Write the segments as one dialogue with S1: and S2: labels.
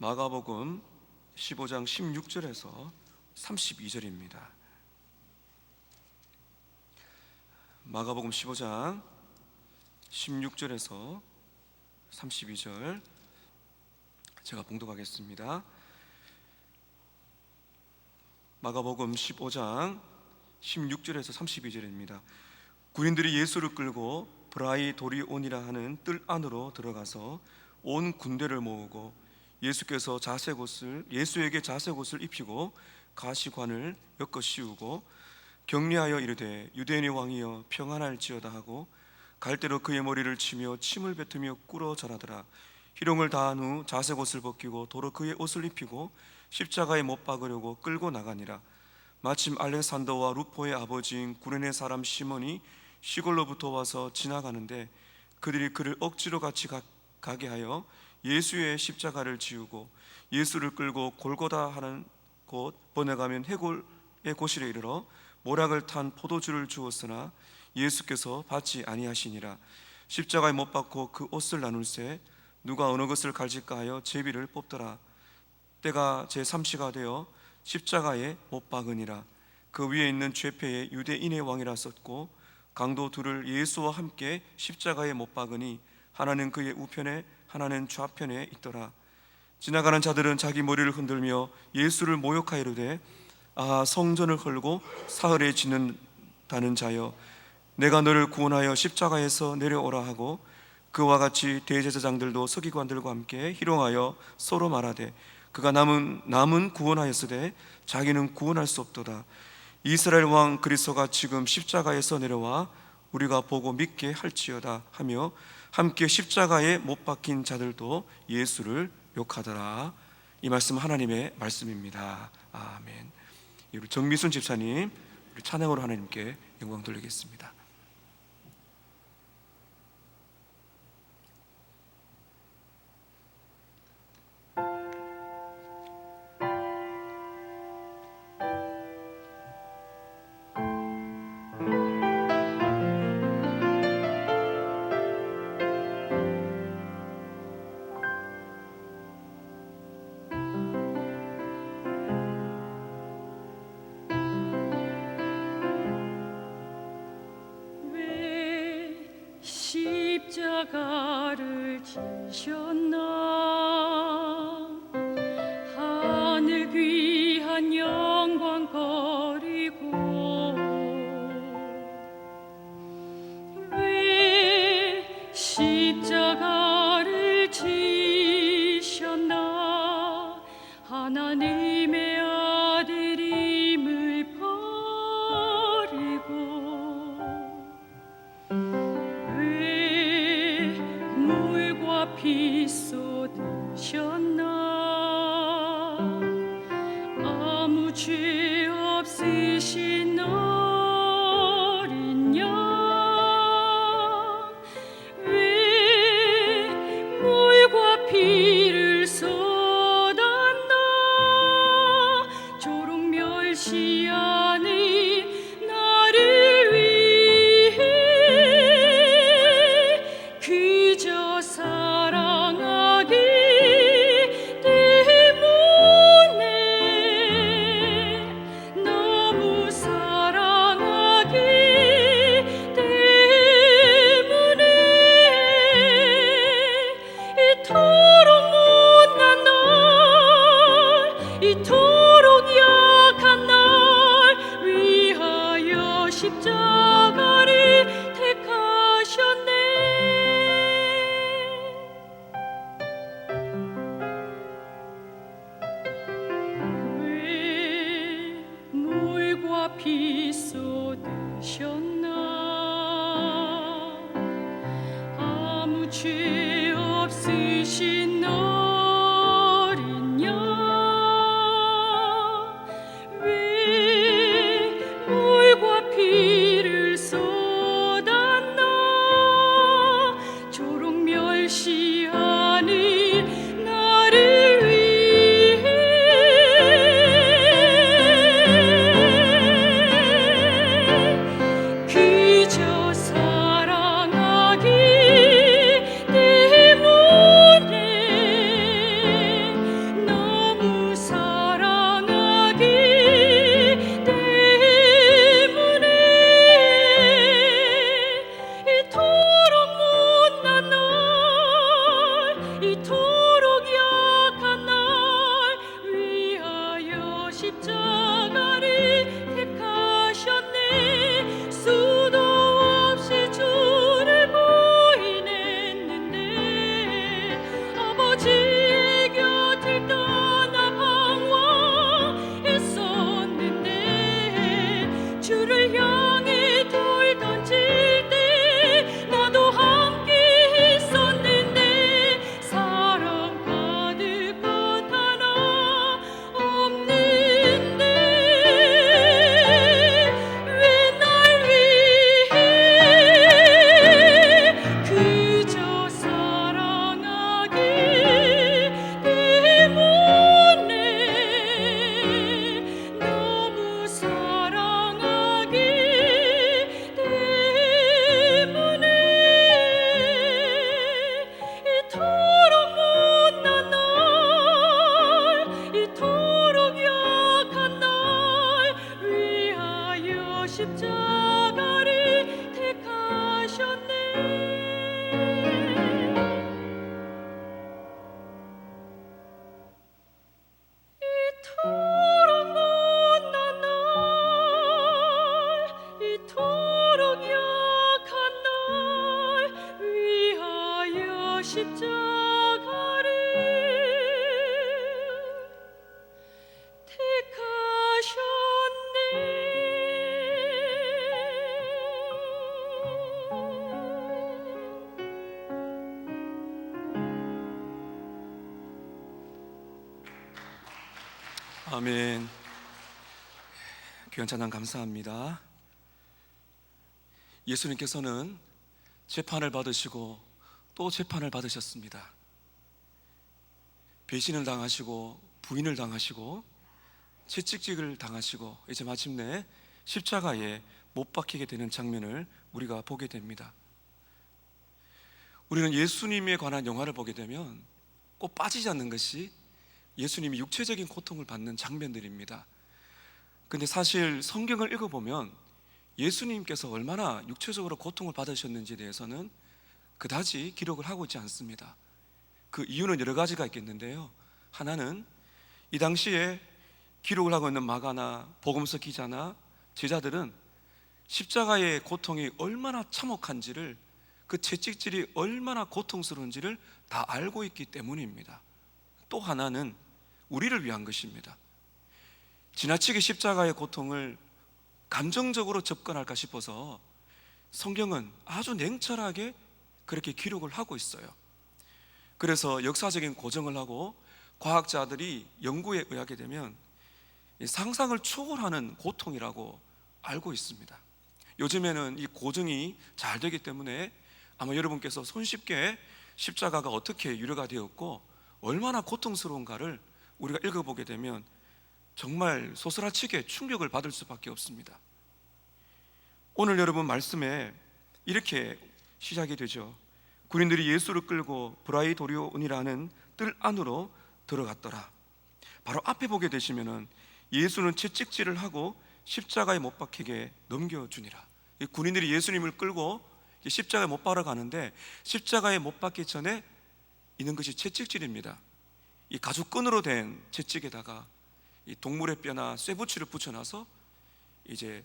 S1: 마가복음 15장 16절에서 32절입니다. 마가복음 15장 16절에서 32절 제가 봉독하겠습니다. 마가복음 15장 16절에서 32절입니다. 군인들이 예수를 끌고 브라이도리온이라 하는 뜰 안으로 들어가서 온 군대를 모으고 예수에게 자색옷을 입히고 가시관을 엮어 씌우고 격려하여 이르되 유대인의 왕이여 평안할지어다 하고 갈대로 그의 머리를 치며 침을 뱉으며 꿇어 절하더라. 희롱을 다한 후 자색옷을 벗기고 도로 그의 옷을 입히고 십자가에 못 박으려고 끌고 나가니라. 마침 알렉산더와 루포의 아버지인 구레네 사람 시몬이 시골로부터 와서 지나가는데 그들이 그를 억지로 같이 가게 하여 예수의 십자가를 지우고 예수를 끌고 골고다 하는 곳 번역하면 해골의 곳이래 이르러 모략을 탄 포도주를 주었으나 예수께서 받지 아니하시니라. 십자가에 못 박고 그 옷을 나눌새 누가 어느 것을 갈질까 하여 제비를 뽑더라. 때가 제3시가 되어 십자가에 못 박으니라. 그 위에 있는 죄패에 유대인의 왕이라 썼고 강도 둘을 예수와 함께 십자가에 못 박으니 하나는 그의 우편에 하나는 좌편에 있더라. 지나가는 자들은 자기 머리를 흔들며 예수를 모욕하이르되 아 성전을 헐고 사흘에 짓는다는 자여 내가 너를 구원하여 십자가에서 내려오라 하고 그와 같이 대제사장들도 서기관들과 함께 희롱하여 서로 말하되 그가 남은 구원하였으되 자기는 구원할 수 없도다. 이스라엘 왕 그리스도가 지금 십자가에서 내려와 우리가 보고 믿게 할지어다 하며 함께 십자가에 못 박힌 자들도 예수를 욕하더라. 이 말씀 하나님의 말씀입니다. 아멘. 우리 정미순 집사님 우리 찬양으로 하나님께 영광 돌리겠습니다.
S2: 십자가를 지셨나 하늘 귀한 영광 버리고 왜 십자가를 지셨나 하나님의 아들임을 버리고 피 쏟으셨나 아무 죄 없으신 어린 양 왜 물과 피를 쏟았나 조롱 멸시하는 나를 위해 그저 사랑하기 때문에 너무 사랑하기 때문에 이토록 못난 날 이토록 약한 날 위하여 십자가를 택하셨네. 물과 피 쏟으셨나 아무 죄 없으신 어린 양 왜 물과 피를 쏟았나 조롱 멸시하는 나를 위해 그저 사랑하기 때문에 십자가를
S1: 아멘. 귀한 찬양 감사합니다. 예수님께서는 재판을 받으시고 또 재판을 받으셨습니다. 배신을 당하시고 부인을 당하시고 채찍질을 당하시고 이제 마침내 십자가에 못 박히게 되는 장면을 우리가 보게 됩니다. 우리는 예수님에 관한 영화를 보게 되면 꼭 빠지지 않는 것이 예수님이 육체적인 고통을 받는 장면들입니다. 근데 사실 성경을 읽어보면 예수님께서 얼마나 육체적으로 고통을 받으셨는지에 대해서는 그다지 기록을 하고 있지 않습니다. 그 이유는 여러 가지가 있겠는데요, 하나는 이 당시에 기록을 하고 있는 마가나 복음서 기자나 제자들은 십자가의 고통이 얼마나 참혹한지를, 그 채찍질이 얼마나 고통스러운지를 다 알고 있기 때문입니다. 또 하나는 우리를 위한 것입니다. 지나치게 십자가의 고통을 감정적으로 접근할까 싶어서 성경은 아주 냉철하게 그렇게 기록을 하고 있어요. 그래서 역사적인 고증을 하고 과학자들이 연구에 의하게 되면 상상을 초월하는 고통이라고 알고 있습니다. 요즘에는 이 고증이 잘 되기 때문에 아마 여러분께서 손쉽게 십자가가 어떻게 유래가 되었고 얼마나 고통스러운가를 우리가 읽어보게 되면 정말 소스라치게 충격을 받을 수밖에 없습니다. 오늘 여러분 말씀에 이렇게 시작이 되죠. 군인들이 예수를 끌고 브라이도리온이라는 뜰 안으로 들어갔더라. 바로 앞에 보게 되시면은 예수는 채찍질을 하고 십자가에 못 박히게 넘겨주니라. 군인들이 예수님을 끌고 십자가에 못 박으러 가는데 십자가에 못 박기 전에 있는 것이 채찍질입니다. 이 가죽끈으로 된 채찍에다가 이 동물의 뼈나 쇠붙이를 붙여놔서 이제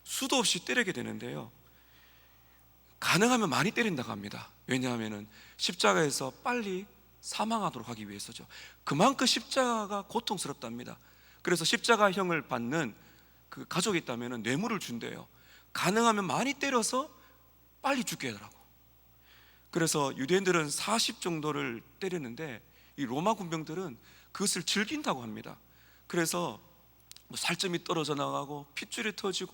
S1: 수도 없이 때리게 되는데요, 가능하면 많이 때린다고 합니다. 왜냐하면 십자가에서 빨리 사망하도록 하기 위해서죠. 그만큼 십자가가 고통스럽답니다. 그래서 십자가형을 받는 그 가족이 있다면 뇌물을 준대요. 가능하면 많이 때려서 빨리 죽게 해달라고. 그래서 유대인들은 40 정도를 때리는데 이 로마 군병들은 그것을 즐긴다고 합니다. 그래서 뭐 살점이 떨어져 나가고 핏줄이 터지고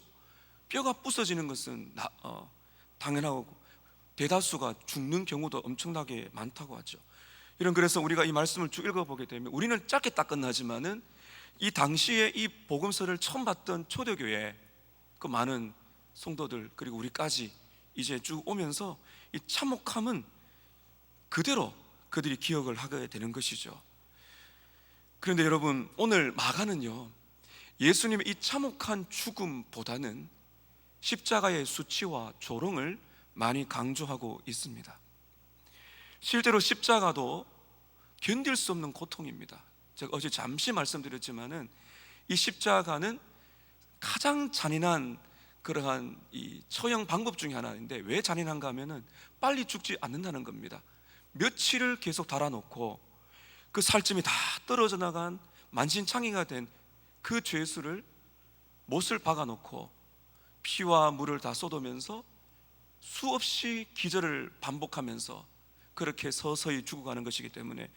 S1: 뼈가 부서지는 것은 당연하고 대다수가 죽는 경우도 엄청나게 많다고 하죠. 그래서 우리가 이 말씀을 쭉 읽어보게 되면 우리는 짧게 딱 끝나지만은 이 당시에 이 복음서를 처음 봤던 초대교회 그 많은 성도들 그리고 우리까지 이제 쭉 오면서 이 참혹함은 그대로 그들이 기억을 하게 되는 것이죠. 그런데 여러분, 오늘 마가는요, 예수님의 이 참혹한 죽음보다는 십자가의 수치와 조롱을 많이 강조하고 있습니다. 실제로 십자가도 견딜 수 없는 고통입니다. 제가 어제 잠시 말씀드렸지만은 이 십자가는 가장 잔인한 그러한 이 처형 방법 중에 하나인데 왜 잔인한가 하면은 빨리 죽지 않는다는 겁니다. 며칠을 계속 달아놓고 그 살점이 다 떨어져 나간 만신창이가 된 그 죄수를 못을 박아놓고 피와 물을 다 쏟으면서 수없이 기절을 반복하면서 그렇게 서서히 죽어가는 것이기 때문에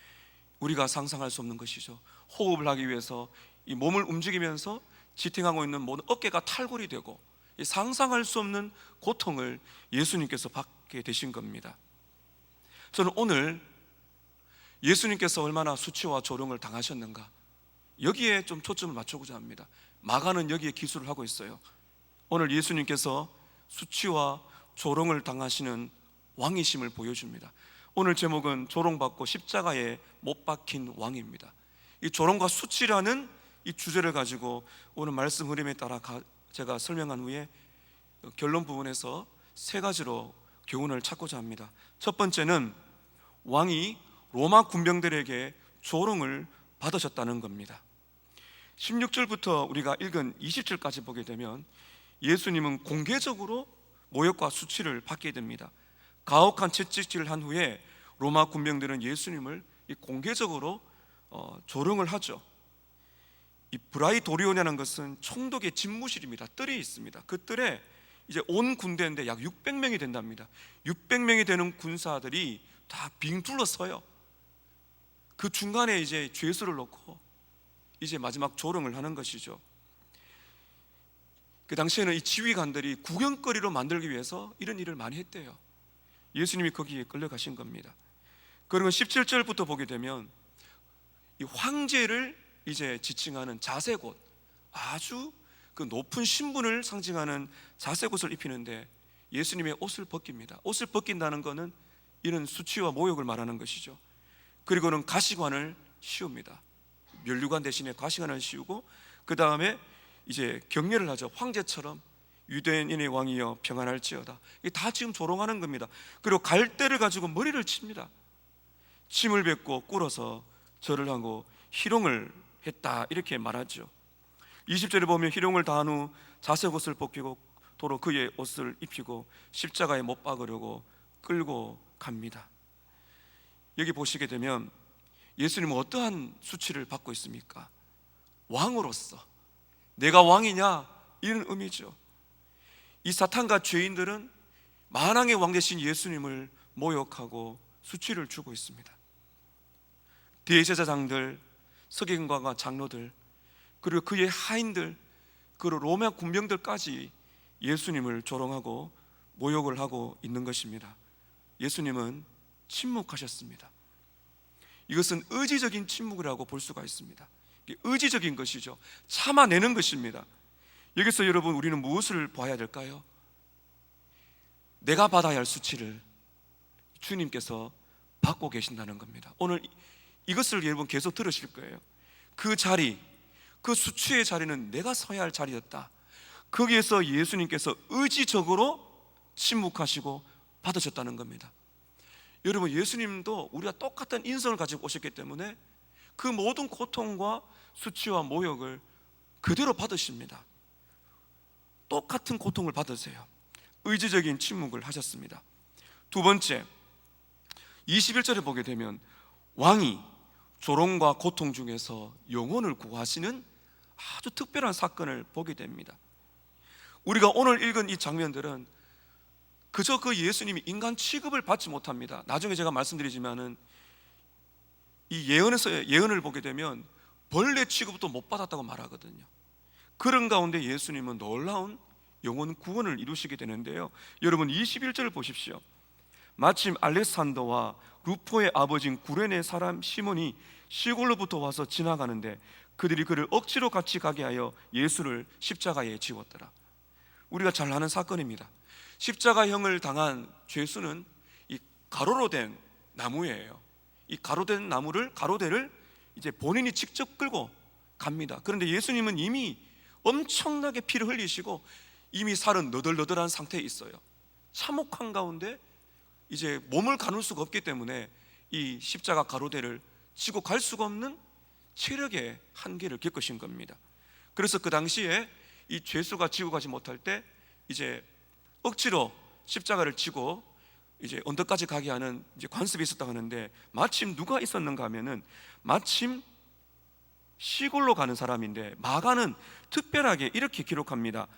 S1: 우리가 상상할 수 없는 것이죠. 호흡을 하기 위해서 이 몸을 움직이면서 지탱하고 있는 모든 어깨가 탈골이 되고 이 상상할 수 없는 고통을 예수님께서 받게 되신 겁니다. 저는 오늘 예수님께서 얼마나 수치와 조롱을 당하셨는가, 여기에 좀 초점을 맞추고자 합니다. 마가는 여기에 기술을 하고 있어요. 오늘 예수님께서 수치와 조롱을 당하시는 왕이심을 보여줍니다. 오늘 제목은 조롱받고 십자가에 못 박힌 왕입니다. 이 조롱과 수치라는 이 주제를 가지고 오늘 말씀 흐름에 따라 제가 설명한 후에 결론 부분에서 세 가지로 교훈을 찾고자 합니다. 첫 번째는 왕이 로마 군병들에게 조롱을 받으셨다는 겁니다. 16절부터 우리가 읽은 20절까지 보게 되면 예수님은 공개적으로 모욕과 수치를 받게 됩니다. 가혹한 채찍질을 한 후에 로마 군병들은 예수님을 공개적으로 조롱을 하죠. 이 브라이도리온이라는 것은 총독의 집무실입니다. 뜰이 있습니다. 그 뜰에 이제 온 군대인데 약 600명이 된답니다. 600명이 되는 군사들이 다 빙 둘러서요. 그 중간에 이제 죄수를 놓고 이제 마지막 조롱을 하는 것이죠. 그 당시에는 이 지휘관들이 구경거리로 만들기 위해서 이런 일을 많이 했대요. 예수님이 거기에 끌려가신 겁니다. 그리고 17절부터 보게 되면 이 황제를 이제 지칭하는 자색옷, 아주 그 높은 신분을 상징하는 자색옷을 입히는데 예수님의 옷을 벗깁니다. 옷을 벗긴다는 것은 이런 수치와 모욕을 말하는 것이죠. 그리고는 가시관을 씌웁니다. 면류관 대신에 가시관을 씌우고 그 다음에 이제 경례를 하죠. 황제처럼 유대인의 왕이여 평안할지어다. 이게 다 지금 조롱하는 겁니다. 그리고 갈대를 가지고 머리를 칩니다. 침을 뱉고 꿇어서 절을 하고 희롱을 했다, 이렇게 말하죠. 20절에 보면 희롱을 다한 후 자색옷을 벗기고 도로 그의 옷을 입히고 십자가에 못 박으려고 끌고 갑니다. 여기 보시게 되면 예수님은 어떠한 수치를 받고 있습니까? 왕으로서 내가 왕이냐, 이런 의미죠. 이 사탄과 죄인들은 만왕의 왕 되신 예수님을 모욕하고 수치를 주고 있습니다. 대제사장들, 서기관과 장로들, 그리고 그의 하인들, 그리고 로마 군병들까지 예수님을 조롱하고 모욕을 하고 있는 것입니다. 예수님은 침묵하셨습니다. 이것은 의지적인 침묵이라고 볼 수가 있습니다. 의지적인 것이죠. 참아내는 것입니다. 여기서 여러분, 우리는 무엇을 봐야 될까요? 내가 받아야 할 수치를 주님께서 받고 계신다는 겁니다. 오늘 이것을 여러분 계속 들으실 거예요. 그 자리, 그 수치의 자리는 내가 서야 할 자리였다. 거기에서 예수님께서 의지적으로 침묵하시고 받으셨다는 겁니다. 여러분, 예수님도 우리가 똑같은 인성을 가지고 오셨기 때문에 그 모든 고통과 수치와 모욕을 그대로 받으십니다. 똑같은 고통을 받으세요. 의지적인 침묵을 하셨습니다. 두 번째, 21절에 보게 되면 왕이 조롱과 고통 중에서 영혼을 구하시는 아주 특별한 사건을 보게 됩니다. 우리가 오늘 읽은 이 장면들은 그저 그 예수님이 인간 취급을 받지 못합니다. 나중에 제가 말씀드리지만은 이 예언을 보게 되면 벌레 취급도 못 받았다고 말하거든요. 그런 가운데 예수님은 놀라운 영혼 구원을 이루시게 되는데요. 여러분, 21절을 보십시오. 마침 알렉산더와 루포의 아버지인 구레네 사람 시몬이 시골로부터 와서 지나가는데 그들이 그를 억지로 같이 가게 하여 예수를 십자가에 지웠더라. 우리가 잘 아는 사건입니다. 십자가형을 당한 죄수는 이 가로로 된 나무예요. 이 가로된 나무를, 가로대를 이제 본인이 직접 끌고 갑니다. 그런데 예수님은 이미 엄청나게 피를 흘리시고 이미 살은 너덜너덜한 상태에 있어요. 참혹한 가운데 이제 몸을 가눌 수가 없기 때문에 이 십자가 가로대를 지고 갈 수가 없는 체력의 한계를 겪으신 겁니다. 그래서 그 당시에 이 죄수가 지고 가지 못할 때 이제 억지로 십자가를 지고 이제 언덕까지 가게 하는 이제 관습이 있었다고 하는데, 마침 누가 있었는가 하면은 마침 시골로 가는 사람인데, 마가는 특별하게 이렇게 기록합니다.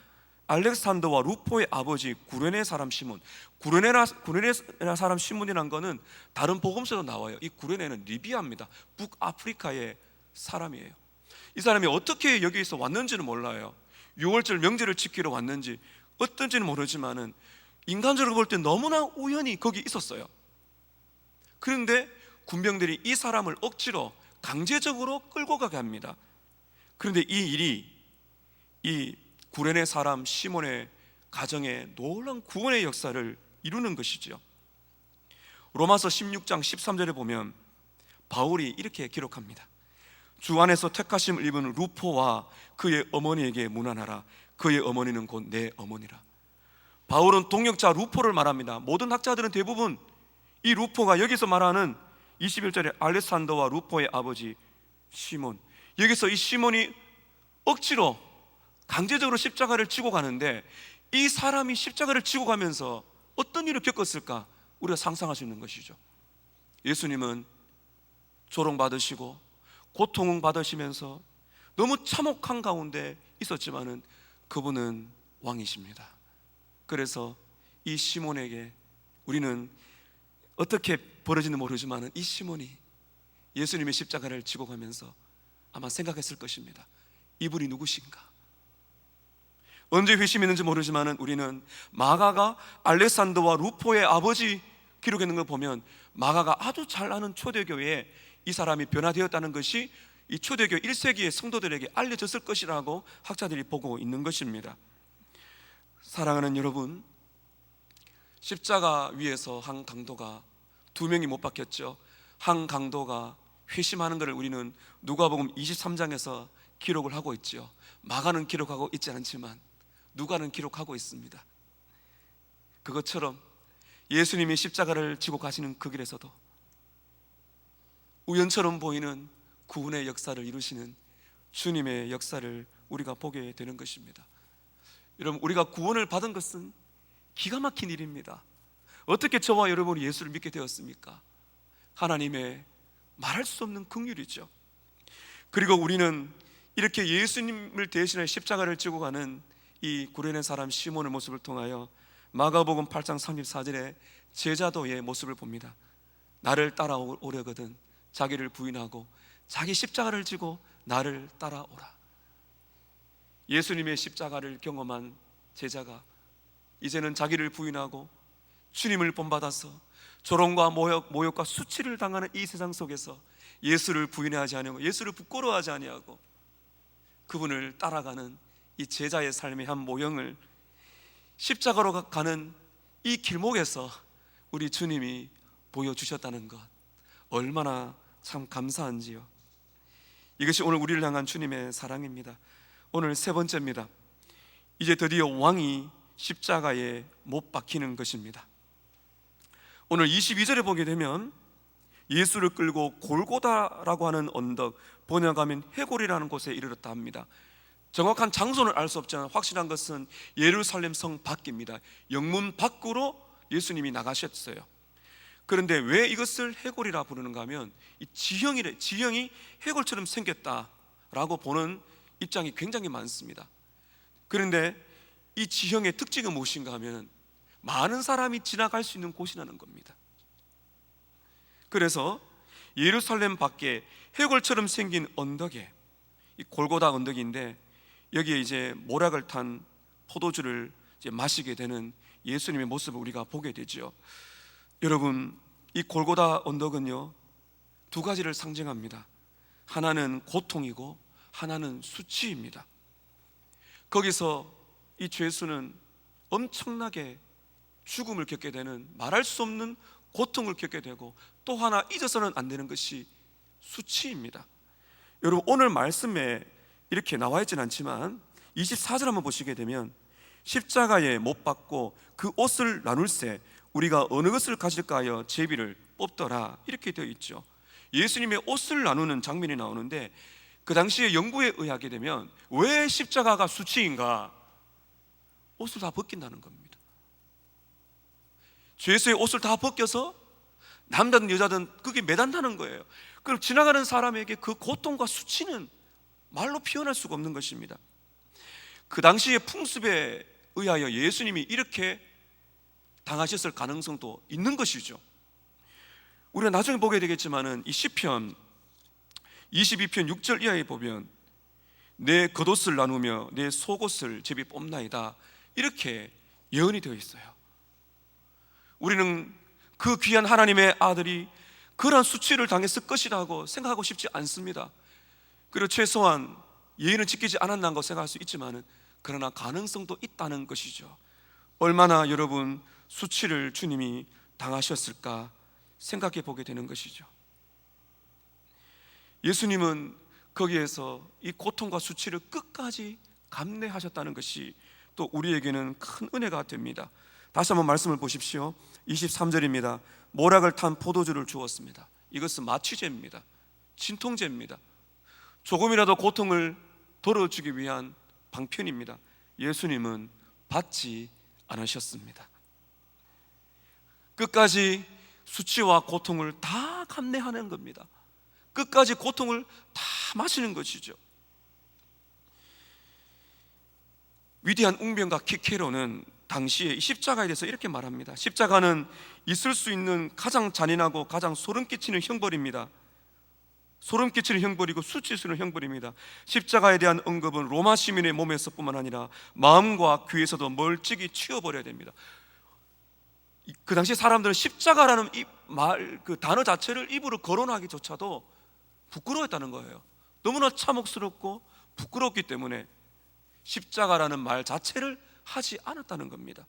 S1: 알렉산더와 루포의 아버지 구레네 사람 시몬. 구레네 사람 시몬이란 거는 다른 복음서도 나와요. 이 구레네는 리비아입니다. 북아프리카의 사람이에요. 이 사람이 어떻게 여기서 왔는지는 몰라요. 6월절 명절을 지키러 왔는지 어떤지는 모르지만은 인간적으로 볼 때 너무나 우연히 거기 있었어요. 그런데 군병들이 이 사람을 억지로 강제적으로 끌고 가게 합니다. 그런데 이 일이 이 구레네 사람 시몬의 가정에 놀라운 구원의 역사를 이루는 것이죠. 로마서 16장 13절에 보면 바울이 이렇게 기록합니다. 주 안에서 택하심을 입은 루포와 그의 어머니에게 문안하라. 그의 어머니는 곧 내 어머니라. 바울은 동역자 루포를 말합니다. 모든 학자들은 대부분 이 루포가 여기서 말하는 21절에 알렉산더와 루포의 아버지 시몬, 여기서 이 시몬이 억지로 강제적으로 십자가를 지고 가는데, 이 사람이 십자가를 지고 가면서 어떤 일을 겪었을까 우리가 상상할 수 있는 것이죠. 예수님은 조롱받으시고 고통받으시면서 너무 참혹한 가운데 있었지만은 그분은 왕이십니다. 그래서 이 시몬에게 우리는 어떻게 벌어지는지 모르지만은 이 시몬이 예수님의 십자가를 지고 가면서 아마 생각했을 것입니다. 이분이 누구신가? 언제 회심했는지 모르지만은 우리는 마가가 알렉산더와 루포의 아버지 기록했는 걸 보면 마가가 아주 잘 아는 초대교회에 이 사람이 변화되었다는 것이 이 초대교 1세기의 성도들에게 알려졌을 것이라고 학자들이 보고 있는 것입니다. 사랑하는 여러분, 십자가 위에서 한 강도가 2명이 못 박혔죠. 한 강도가 회심하는 것을 우리는 누가복음 23장에서 기록을 하고 있죠. 마가는 기록하고 있지 않지만 누가는 기록하고 있습니다. 그것처럼 예수님이 십자가를 지고 가시는 그 길에서도 우연처럼 보이는 구원의 역사를 이루시는 주님의 역사를 우리가 보게 되는 것입니다. 여러분, 우리가 구원을 받은 것은 기가 막힌 일입니다. 어떻게 저와 여러분이 예수를 믿게 되었습니까? 하나님의 말할 수 없는 긍휼이죠. 그리고 우리는 이렇게 예수님을 대신해 십자가를 지고 가는 이 구레네 사람 시몬의 모습을 통하여 마가복음 8장 34절에 제자도의 모습을 봅니다. 나를 따라오려거든 자기를 부인하고 자기 십자가를 지고 나를 따라오라. 예수님의 십자가를 경험한 제자가 이제는 자기를 부인하고 주님을 본받아서 조롱과 모욕과 수치를 당하는 이 세상 속에서 예수를 부인하지 아니하고 예수를 부끄러워하지 아니하고 그분을 따라가는 이 제자의 삶의 한 모형을 십자가로 가는 이 길목에서 우리 주님이 보여주셨다는 것, 얼마나 참 감사한지요. 이것이 오늘 우리를 향한 주님의 사랑입니다. 오늘 세 번째입니다. 이제 드디어 왕이 십자가에 못 박히는 것입니다. 오늘 22절에 보게 되면 예수를 끌고 골고다라고 하는 언덕, 번역하면 해골이라는 곳에 이르렀다 합니다. 정확한 장소는 알 수 없지만 확실한 것은 예루살렘 성 밖입니다. 영문 밖으로 예수님이 나가셨어요. 그런데 왜 이것을 해골이라 부르는가 하면 이 지형이 해골처럼 생겼다라고 보는 입장이 굉장히 많습니다. 그런데 이 지형의 특징은 무엇인가 하면 많은 사람이 지나갈 수 있는 곳이라는 겁니다. 그래서 예루살렘 밖에 해골처럼 생긴 언덕에, 이 골고다 언덕인데 여기에 이제 모락을 탄 포도주를 이제 마시게 되는 예수님의 모습을 우리가 보게 되죠. 여러분, 이 골고다 언덕은요 두 가지를 상징합니다. 하나는 고통이고 하나는 수치입니다. 거기서 이 죄수는 엄청나게 죽음을 겪게 되는, 말할 수 없는 고통을 겪게 되고 또 하나 잊어서는 안 되는 것이 수치입니다. 여러분, 오늘 말씀에 이렇게 나와 있지는 않지만 24절 한번 보시게 되면 십자가에 못 박고 그 옷을 나눌세 우리가 어느 것을 가질까 하여 제비를 뽑더라, 이렇게 되어 있죠. 예수님의 옷을 나누는 장면이 나오는데 그 당시에 연구에 의하게 되면 왜 십자가가 수치인가? 옷을 다 벗긴다는 겁니다. 죄수의 옷을 다 벗겨서 남자든 여자든 그게 매단다는 거예요. 그럼 지나가는 사람에게 그 고통과 수치는 말로 표현할 수가 없는 것입니다. 그 당시의 풍습에 의하여 예수님이 이렇게 당하셨을 가능성도 있는 것이죠. 우리가 나중에 보게 되겠지만은 이 시편 22편 6절 이하에 보면 내 겉옷을 나누며 내 속옷을 제비 뽑나이다, 이렇게 예언이 되어 있어요. 우리는 그 귀한 하나님의 아들이 그러한 수치를 당했을 것이라고 생각하고 싶지 않습니다. 그리고 최소한 예의는 지키지 않았나고 생각할 수 있지만은 그러나 가능성도 있다는 것이죠. 얼마나 여러분 수치를 주님이 당하셨을까 생각해 보게 되는 것이죠. 예수님은 거기에서 이 고통과 수치를 끝까지 감내하셨다는 것이 또 우리에게는 큰 은혜가 됩니다. 다시 한번 말씀을 보십시오. 23절입니다. 모락을 탄 포도주를 주었습니다. 이것은 마취제입니다. 진통제입니다. 조금이라도 고통을 덜어주기 위한 방편입니다. 예수님은 받지 않으셨습니다. 끝까지 수치와 고통을 다 감내하는 겁니다. 끝까지 고통을 다 마시는 것이죠. 위대한 웅변가 키케로는 당시에 이 십자가에 대해서 이렇게 말합니다. 십자가는 있을 수 있는 가장 잔인하고 가장 소름 끼치는 형벌입니다. 소름 끼치는 형벌이고 수치스러운 형벌입니다. 십자가에 대한 언급은 로마 시민의 몸에서뿐만 아니라 마음과 귀에서도 멀찍이 치워버려야 됩니다. 그 당시 사람들은 십자가라는 그 단어 자체를 입으로 거론하기조차도 부끄러웠다는 거예요. 너무나 참혹스럽고 부끄럽기 때문에 십자가라는 말 자체를 하지 않았다는 겁니다.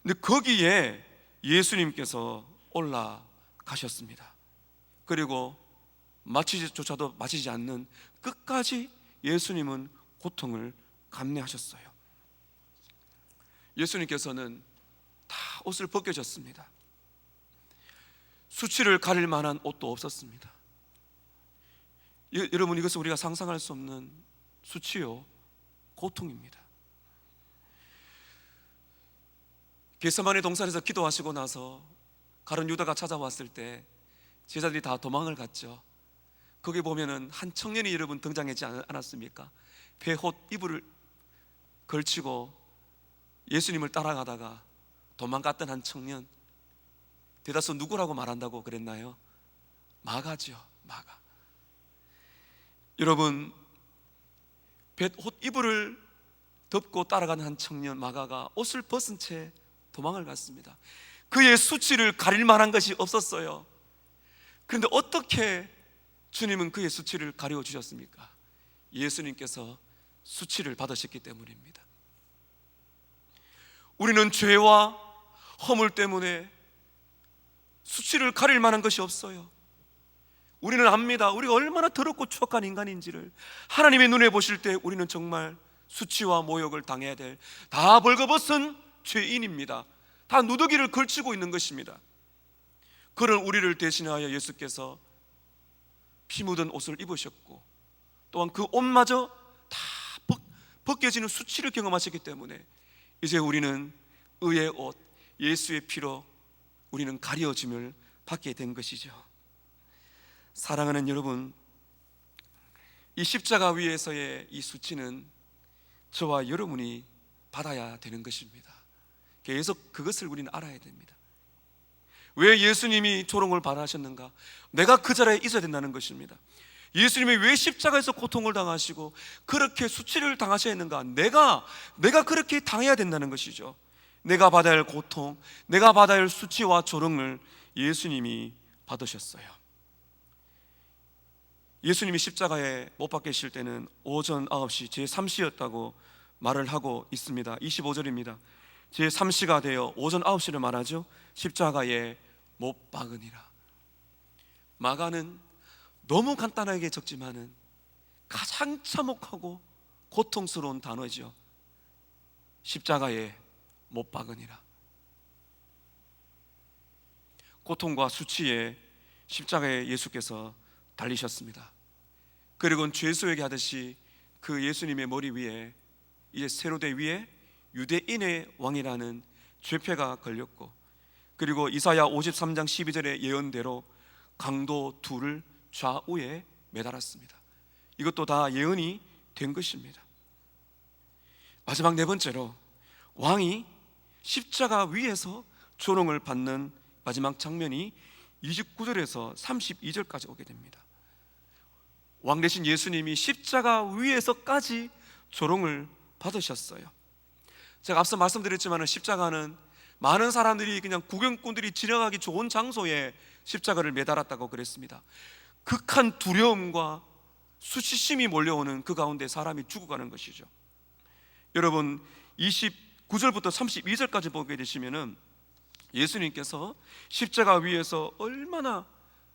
S1: 근데 거기에 예수님께서 올라가셨습니다. 그리고 마치지조차도 마치지 않는 끝까지 예수님은 고통을 감내하셨어요. 예수님께서는 다 옷을 벗겨졌습니다. 수치를 가릴 만한 옷도 없었습니다. 여러분, 이것은 우리가 상상할 수 없는 수치요 고통입니다. 겟세마네 동산에서 기도하시고 나서 가룟 유다가 찾아왔을 때 제자들이 다 도망을 갔죠. 거기 보면은 한 청년이 여러분 등장하지 않았습니까? 베옷 이불을 걸치고 예수님을 따라가다가 도망갔던 한 청년, 대다수 누구라고 말한다고 그랬나요? 마가죠. 마가. 여러분, 옷 이불을 덮고 따라가는 한 청년 마가가 옷을 벗은 채 도망을 갔습니다. 그의 수치를 가릴 만한 것이 없었어요. 그런데 어떻게 주님은 그의 수치를 가려 주셨습니까? 예수님께서 수치를 받으셨기 때문입니다. 우리는 죄와 허물 때문에 수치를 가릴 만한 것이 없어요. 우리는 압니다. 우리가 얼마나 더럽고 추악한 인간인지를. 하나님의 눈에 보실 때 우리는 정말 수치와 모욕을 당해야 될 다 벌거벗은 죄인입니다. 다 누더기를 걸치고 있는 것입니다. 그런 우리를 대신하여 예수께서 피 묻은 옷을 입으셨고, 또한 그 옷마저 다 벗겨지는 수치를 경험하셨기 때문에 이제 우리는 의의 옷, 예수의 피로 우리는 가려짐을 받게 된 것이죠. 사랑하는 여러분, 이 십자가 위에서의 이 수치는 저와 여러분이 받아야 되는 것입니다. 계속 그것을 우리는 알아야 됩니다. 왜 예수님이 조롱을 받으셨는가? 내가 그 자리에 있어야 된다는 것입니다. 예수님이 왜 십자가에서 고통을 당하시고 그렇게 수치를 당하셔야 했는가? 내가 그렇게 당해야 된다는 것이죠. 내가 받아야 할 고통, 내가 받아야 할 수치와 조롱을 예수님이 받으셨어요. 예수님이 십자가에 못 박히실 때는 오전 9시 제3시였다고 말을 하고 있습니다. 25절입니다. 제3시가 되어 오전 9시를 말하죠. 십자가에 못 박으니라. 마가는 너무 간단하게 적지만은 가장 참혹하고 고통스러운 단어죠. 십자가에 못 박으니라. 고통과 수치에 십자가에 예수께서 달리셨습니다. 그리고 죄수에게 하듯이 그 예수님의 머리 위에 이제 세로대 위에 유대인의 왕이라는 죄패가 걸렸고, 그리고 이사야 53장 12절의 예언대로 강도 둘을 좌우에 매달았습니다. 이것도 다 예언이 된 것입니다. 마지막 네 번째로 왕이 십자가 위에서 조롱을 받는 마지막 장면이 29절에서 32절까지 오게 됩니다. 왕 대신 예수님이 십자가 위에서까지 조롱을 받으셨어요. 제가 앞서 말씀드렸지만 십자가는 많은 사람들이 그냥 구경꾼들이 지나가기 좋은 장소에 십자가를 매달았다고 그랬습니다. 극한 두려움과 수치심이 몰려오는 그 가운데 사람이 죽어가는 것이죠. 여러분, 29절부터 32절까지 보게 되시면은 예수님께서 십자가 위에서 얼마나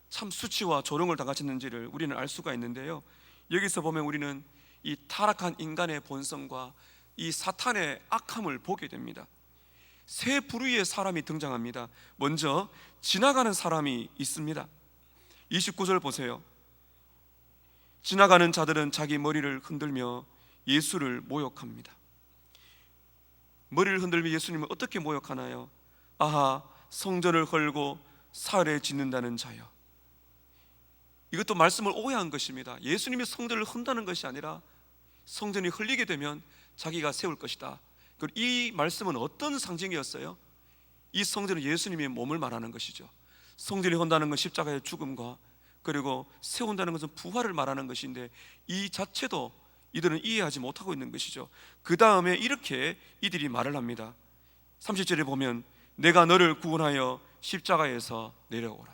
S1: 참 수치와 조롱을 당하셨는지를 우리는 알 수가 있는데요, 여기서 보면 우리는 이 타락한 인간의 본성과 이 사탄의 악함을 보게 됩니다. 세 부류의 사람이 등장합니다. 먼저 지나가는 사람이 있습니다. 29절 보세요. 지나가는 자들은 자기 머리를 흔들며 예수를 모욕합니다. 머리를 흔들며 예수님을 어떻게 모욕하나요? 아하, 성전을 헐고 사흘에 짓는다는 자여. 이것도 말씀을 오해한 것입니다. 예수님이 성전을 흔다는 것이 아니라 성전이 흘리게 되면 자기가 세울 것이다. 이 말씀은 어떤 상징이었어요? 이 성전은 예수님의 몸을 말하는 것이죠. 성전이 흔다는 건 십자가의 죽음과 그리고 세운다는 것은 부활을 말하는 것인데, 이 자체도 이들은 이해하지 못하고 있는 것이죠. 그 다음에 이렇게 이들이 말을 합니다. 30절에 보면 내가 너를 구원하여 십자가에서 내려오라.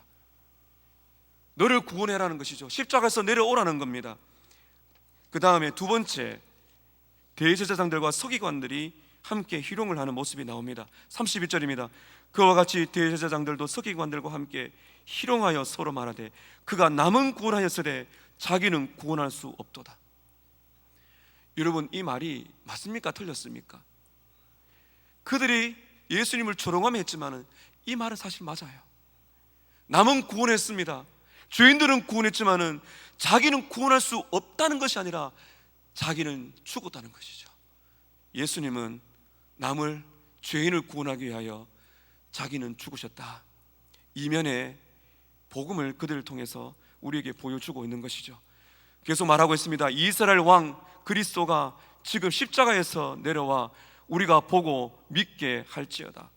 S1: 너를 구원해라는 것이죠. 십자가에서 내려오라는 겁니다. 그 다음에 두 번째, 대제사장들과 서기관들이 함께 희롱을 하는 모습이 나옵니다. 31절입니다. 그와 같이 대제사장들도 서기관들과 함께 희롱하여 서로 말하되 그가 남은 구원하였으되 자기는 구원할 수 없도다. 여러분, 이 말이 맞습니까? 틀렸습니까? 그들이 예수님을 조롱하며 했지만 이 말은 사실 맞아요. 남은 구원했습니다. 죄인들은 구원했지만 자기는 구원할 수 없다는 것이 아니라 자기는 죽었다는 것이죠. 예수님은 남을, 죄인을 구원하기 위하여 자기는 죽으셨다. 이면에 복음을 그들을 통해서 우리에게 보여주고 있는 것이죠. 계속 말하고 있습니다. 이스라엘 왕 그리스도가 지금 십자가에서 내려와 우리가 보고 믿게 할지어다.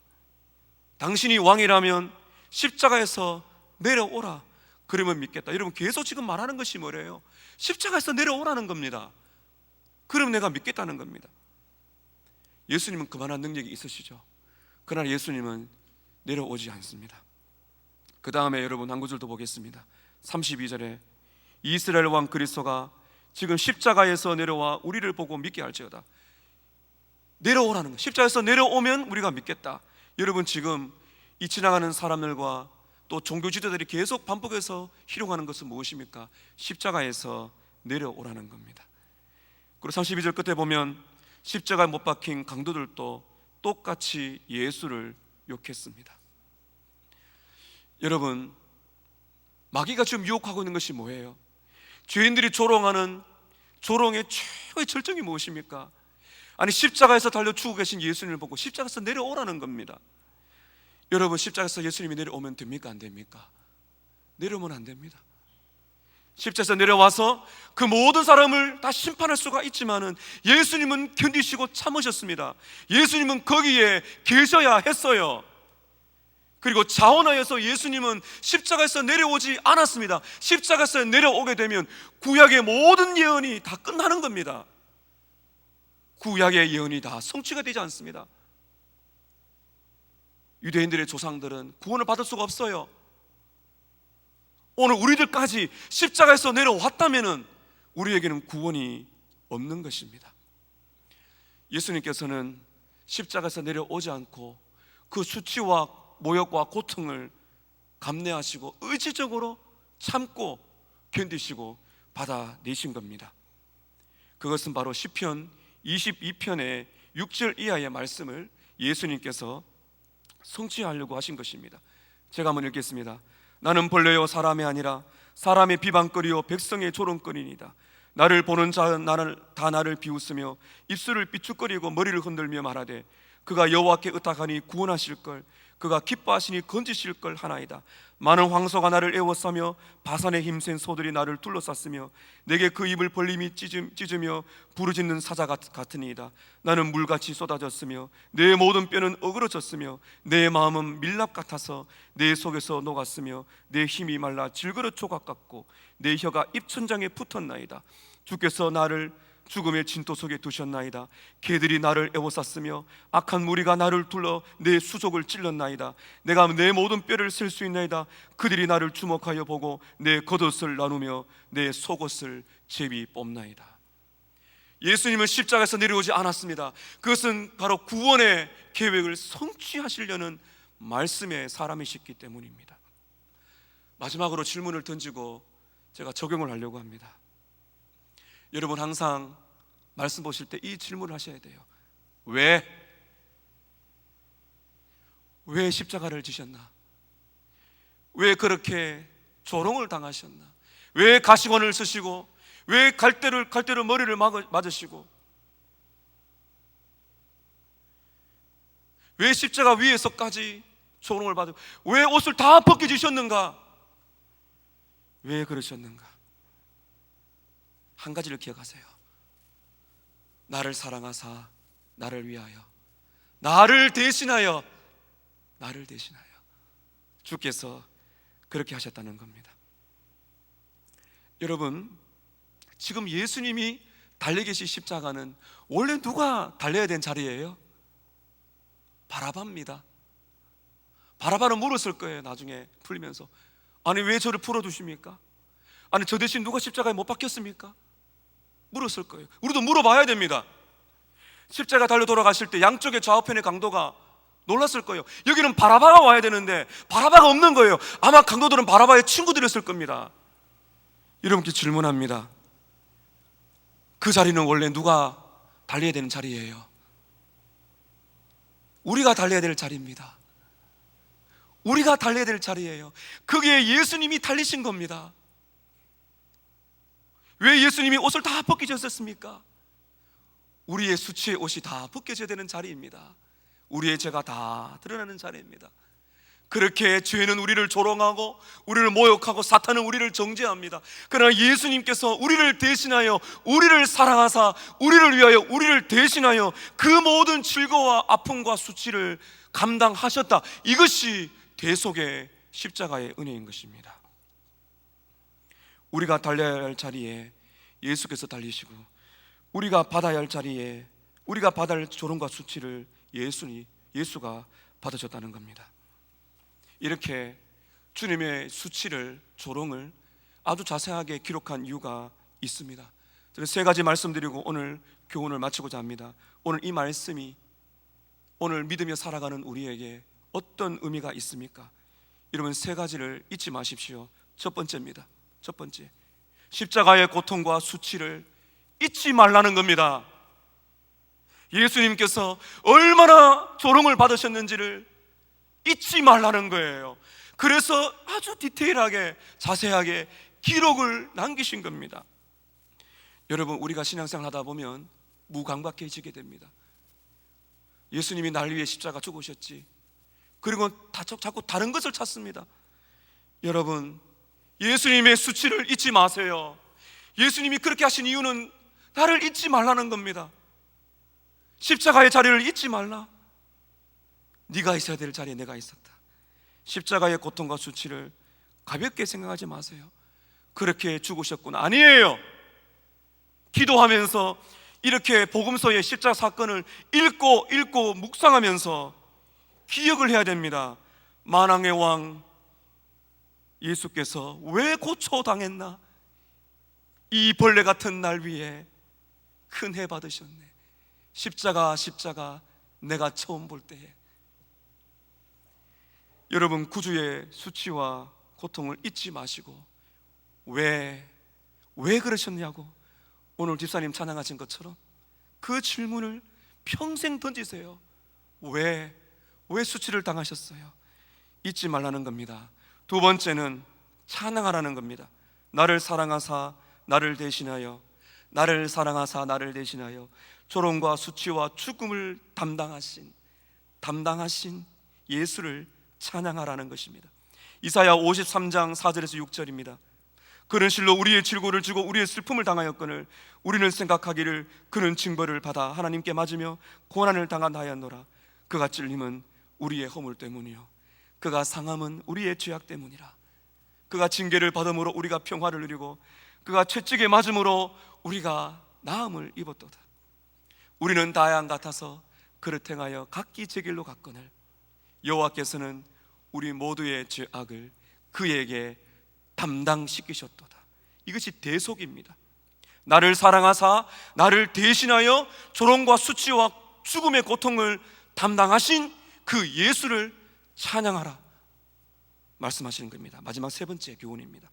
S1: 당신이 왕이라면 십자가에서 내려오라. 그러면 믿겠다. 여러분, 계속 지금 말하는 것이 뭐래요? 십자가에서 내려오라는 겁니다. 그럼 내가 믿겠다는 겁니다. 예수님은 그만한 능력이 있으시죠. 그러나 예수님은 내려오지 않습니다. 그 다음에 여러분 한 구절 더 보겠습니다. 32절에 이스라엘 왕 그리스도가 지금 십자가에서 내려와 우리를 보고 믿게 할지어다. 내려오라는 것, 십자가에서 내려오면 우리가 믿겠다. 여러분, 지금 이 지나가는 사람들과 또 종교 지도자들이 계속 반복해서 희롱하는 것은 무엇입니까? 십자가에서 내려오라는 겁니다. 그리고 32절 끝에 보면 십자가에 못 박힌 강도들도 똑같이 예수를 욕했습니다. 여러분, 마귀가 지금 유혹하고 있는 것이 뭐예요? 죄인들이 조롱하는 조롱의 최고의 절정이 무엇입니까? 아니, 십자가에서 달려 죽어 계신 예수님을 보고 십자가에서 내려오라는 겁니다. 여러분, 십자가에서 예수님이 내려오면 됩니까? 안 됩니까? 내려오면 안 됩니다. 십자가에서 내려와서 그 모든 사람을 다 심판할 수가 있지만은 예수님은 견디시고 참으셨습니다. 예수님은 거기에 계셔야 했어요. 그리고 자원하여서 예수님은 십자가에서 내려오지 않았습니다. 십자가에서 내려오게 되면 구약의 모든 예언이 다 끝나는 겁니다. 구약의 예언이 다 성취가 되지 않습니다. 유대인들의 조상들은 구원을 받을 수가 없어요. 오늘 우리들까지 십자가에서 내려왔다면 우리에게는 구원이 없는 것입니다. 예수님께서는 십자가에서 내려오지 않고 그 수치와 모욕과 고통을 감내하시고 의지적으로 참고 견디시고 받아내신 겁니다. 그것은 바로 시편 22편의 6절 이하의 말씀을 예수님께서 성취하려고 하신 것입니다. 제가 한번 읽겠습니다. 나는 벌레요 사람이 아니라 사람의 비방거리요 백성의 조롱거리니이다. 나를 보는 자는 나를 비웃으며 입술을 삐죽거리고 머리를 흔들며 말하되 그가 여호와께 의탁하니 구원하실걸, 그가 기뻐하시니 건지실 걸 하나이다. 많은 황소가 나를 에워싸며 바산에 힘센 소들이 나를 둘러쌌으며 내게 그 입을 벌림이 찢으며 부르짖는 사자 같으니이다. 나는 물같이 쏟아졌으며 내 모든 뼈는 어그러졌으며 내 마음은 밀랍 같아서 내 속에서 녹았으며 내 힘이 말라 질그릇 조각 같고 내 혀가 입천장에 붙었나이다. 주께서 나를 죽음의 진토 속에 두셨나이다. 개들이 나를 에워쌌으며 악한 무리가 나를 둘러 내 수족을 찔렀나이다. 내가 내 모든 뼈를 셀 수 있나이다. 그들이 나를 주목하여 보고 내 겉옷을 나누며 내 속옷을 제비 뽑나이다. 예수님은 십자가에서 내려오지 않았습니다. 그것은 바로 구원의 계획을 성취하시려는 말씀의 사람이셨기 때문입니다. 마지막으로 질문을 던지고 제가 적용을 하려고 합니다. 여러분, 항상 말씀 보실 때 이 질문을 하셔야 돼요. 왜 십자가를 지셨나? 왜 그렇게 조롱을 당하셨나? 왜 가시관을 쓰시고 왜 갈대로 머리를 맞으시고 왜 십자가 위에서까지 조롱을 받고 왜 옷을 다 벗겨주셨는가? 왜 그러셨는가? 한 가지를 기억하세요. 나를 사랑하사 나를 위하여, 나를 대신하여 주께서 그렇게 하셨다는 겁니다. 여러분, 지금 예수님이 달려 계신 십자가는 원래 누가 달려야 된 자리예요? 바라바입니다. 바라바는 물었을 거예요. 나중에 풀리면서, 아니 왜 저를 풀어주십니까? 아니 저 대신 누가 십자가에 못 박혔습니까? 물었을 거예요. 우리도 물어봐야 됩니다. 십자가 달려 돌아가실 때 양쪽의 좌우편의 강도가 놀랐을 거예요. 여기는 바라바가 와야 되는데 바라바가 없는 거예요. 아마 강도들은 바라바의 친구들이었을 겁니다. 여러분께 질문합니다. 그 자리는 원래 누가 달려야 되는 자리예요? 우리가 달려야 될 자리입니다. 우리가 달려야 될 자리예요. 그게 예수님이 달리신 겁니다. 왜 예수님이 옷을 다 벗기셨습니까? 우리의 수치의 옷이 다 벗겨져야 되는 자리입니다. 우리의 죄가 다 드러나는 자리입니다. 그렇게 죄는 우리를 조롱하고 우리를 모욕하고 사탄은 우리를 정죄합니다. 그러나 예수님께서 우리를 대신하여, 우리를 사랑하사 우리를 위하여, 우리를 대신하여 그 모든 즐거움과 아픔과 수치를 감당하셨다. 이것이 대속의 십자가의 은혜인 것입니다. 우리가 달려야 할 자리에 예수께서 달리시고, 우리가 받아야 할 자리에 우리가 받아야 할 조롱과 수치를 예수가 받으셨다는 겁니다. 이렇게 주님의 수치를, 조롱을 아주 자세하게 기록한 이유가 있습니다. 저는 세 가지 말씀드리고 오늘 교훈을 마치고자 합니다. 오늘 이 말씀이 오늘 믿으며 살아가는 우리에게 어떤 의미가 있습니까? 여러분, 세 가지를 잊지 마십시오. 첫 번째입니다. 첫 번째, 십자가의 고통과 수치를 잊지 말라는 겁니다. 예수님께서 얼마나 조롱을 받으셨는지를 잊지 말라는 거예요. 그래서 아주 디테일하게, 자세하게 기록을 남기신 겁니다. 여러분, 우리가 신앙생활 하다 보면 무감각해지게 됩니다. 예수님이 날 위해 십자가 죽으셨지, 그리고 자꾸 다른 것을 찾습니다. 여러분, 예수님의 수치를 잊지 마세요. 예수님이 그렇게 하신 이유는 나를 잊지 말라는 겁니다. 십자가의 자리를 잊지 말라. 네가 있어야 될 자리에 내가 있었다. 십자가의 고통과 수치를 가볍게 생각하지 마세요. 그렇게 죽으셨구나. 아니에요. 기도하면서 이렇게 복음서의 십자가 사건을 읽고 묵상하면서 기억을 해야 됩니다. 만왕의 왕 예수께서 왜 고초당했나? 이 벌레 같은 날 위에 큰 해 받으셨네. 십자가 내가 처음 볼 때에. 여러분, 구주의 수치와 고통을 잊지 마시고 왜 그러셨냐고 오늘 집사님 찬양하신 것처럼 그 질문을 평생 던지세요. 왜 수치를 당하셨어요? 잊지 말라는 겁니다. 두 번째는 찬양하라는 겁니다. 나를 사랑하사 나를 대신하여, 나를 사랑하사 나를 대신하여 조롱과 수치와 죽음을 담당하신 예수를 찬양하라는 것입니다. 이사야 53장 4절에서 6절입니다. 그는 실로 우리의 질고를 지고 우리의 슬픔을 당하였거늘 우리는 생각하기를 그는 징벌을 받아 하나님께 맞으며 고난을 당하였노라. 그가 찔림은 우리의 허물 때문이요 그가 상함은 우리의 죄악 때문이라. 그가 징계를 받음으로 우리가 평화를 누리고 그가 채찍에 맞음으로 우리가 나음을 입었도다. 우리는 다 양 같아서 그릇 행하여 각기 제 길로 갔거늘 여호와께서는 우리 모두의 죄악을 그에게 담당시키셨도다. 이것이 대속입니다. 나를 사랑하사 나를 대신하여 조롱과 수치와 죽음의 고통을 담당하신 그 예수를 찬양하라 말씀하시는 겁니다. 마지막 세 번째 교훈입니다.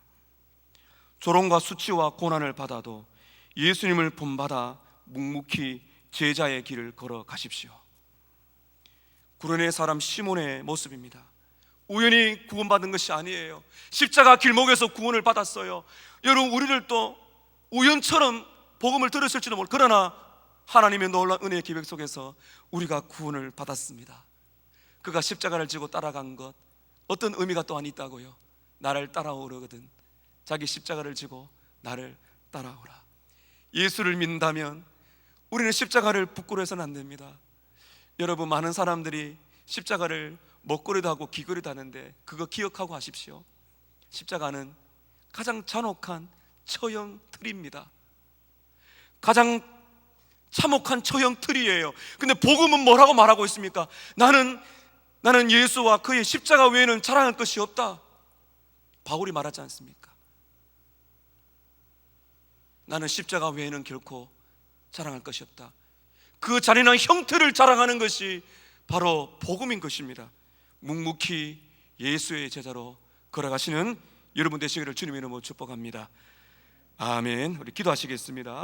S1: 조롱과 수치와 고난을 받아도 예수님을 본받아 묵묵히 제자의 길을 걸어 가십시오. 구레네 사람 시몬의 모습입니다. 우연히 구원받은 것이 아니에요. 십자가 길목에서 구원을 받았어요. 여러분, 우리들도 우연처럼 복음을 들었을지도 모르, 그러나 하나님의 놀라운 은혜의 기백 속에서 우리가 구원을 받았습니다. 그가 십자가를 지고 따라간 것, 어떤 의미가 또한 있다고요. 나를 따라오려거든 자기 십자가를 지고 나를 따라오라. 예수를 믿는다면 우리는 십자가를 부끄러워해서는 안 됩니다. 여러분, 많은 사람들이 십자가를 먹거리도 하고 귀걸이도 하는데 그거 기억하고 하십시오. 십자가는 가장 잔혹한 처형 틀입니다. 가장 참혹한 처형 틀이에요. 근데 복음은 뭐라고 말하고 있습니까? 나는 예수와 그의 십자가 외에는 자랑할 것이 없다. 바울이 말하지 않습니까? 나는 십자가 외에는 결코 자랑할 것이 없다. 그 잔인한 형틀을 자랑하는 것이 바로 복음인 것입니다. 묵묵히 예수의 제자로 걸어가시는 여러분 되시기를 주님의 이름으로 축복합니다. 아멘. 우리 기도하시겠습니다.